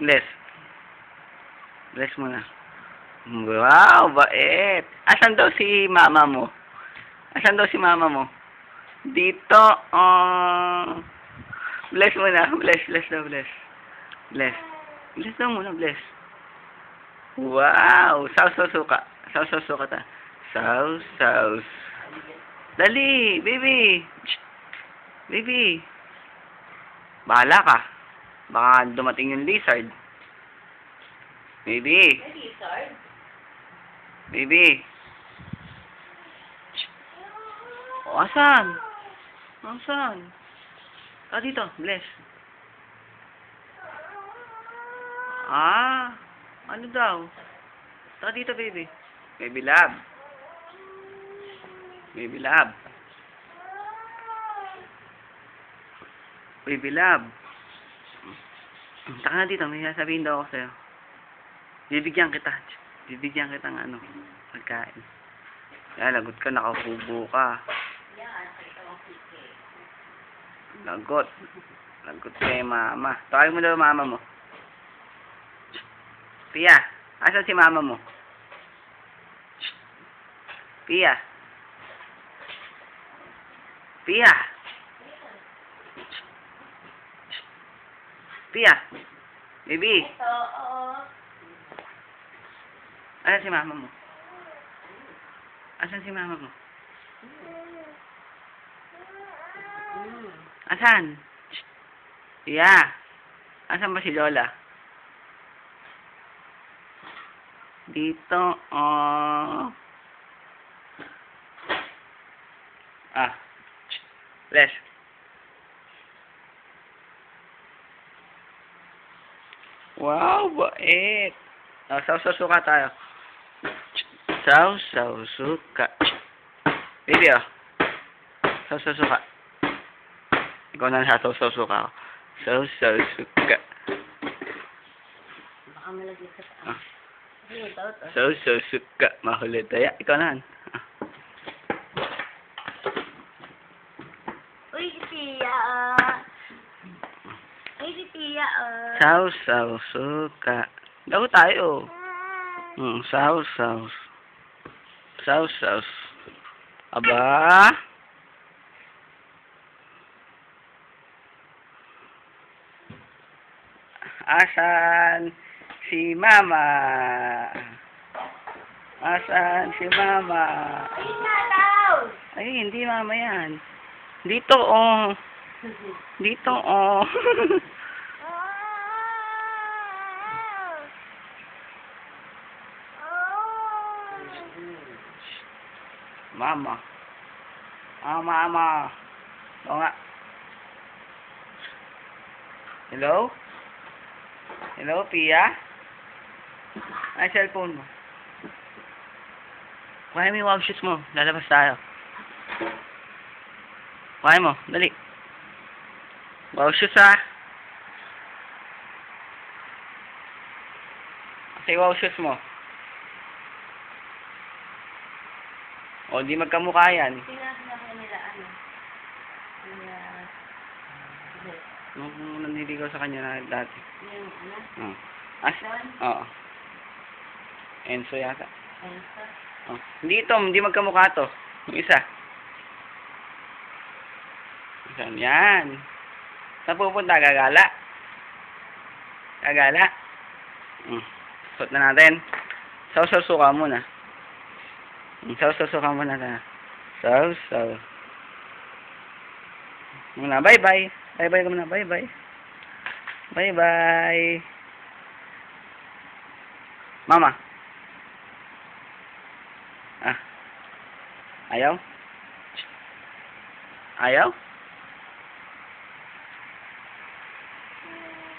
Bless. Bless mo na. Wow, bait. Asan daw si mama mo? Asan daw si mama mo? Dito. Oh. Bless mo na. Bless, bless daw, bless. Bless. Bless daw muna, bless. Wow. Sauce, suka. Sauce, suka ta. Sauce. Dali, baby. Shh. Baby. Bahala ka. Baka dumating yung lizard. Baby. Lizard? Baby. Shh. O, asan? Asan? Dito. Bless. Ano daw? Dito, baby. Baby love. Baby love. Baby love. Taka na dito, may sasabihin daw ako sa'yo. Bibigyan kita. Bibigyan kita ng pagkain. Lagot ka, nakahubo ka. Yan, ito ang kike. Lagot. Lagot kay mama. Tawagin mo daw mama mo. Pia, asan si mama mo? Pia. Pia. Pia. Baby. Ito, oo. Asan si mama mo? Asan si mama mo? Asan? Pia. Asan ba si Lola? Dito. Oh. Bless. Wow, bait. Sausuka tayo. Sausuka. Baby, Sausuka. Ikaw na sa sausuka. Sausuka. Baka malagay sa taas. Ayun, tao. Sausuka. Mahulid tayo. Ikaw na. Uy, si Tia, Uy, si Tia, Sausuka. Daw tayo. Saus. Aba. Asan si mama? Asan si mama? Ay, nga daw! Ay, hindi mama yan. Dito, oh. Dito, oh. Mama. Mama. Oo nga. Hello? Hello, Pia? Ay, cellphone mo. Kuhain mo yung wow shoes mo. Lalabas tayo. Kuhain mo. Dali. Wow shoes, ha? Kasi wow shoes mo. O, di magkamukha yan. Sinasabi nila, Nung naniligaw sa kanya na dati. yung Oh. Oo. Enzo yata. Enzo? Oh. Hindi magkamukha to. Yung isa. Yan. Saan pupunta? Gagala? Gagala? Suot na natin. Sausuka muna. Sausuka muna na. Sausaw. Muna, bye-bye. Bye-bye ka muna, bye-bye. Bye-bye. Mama. Ayaw? Ayaw?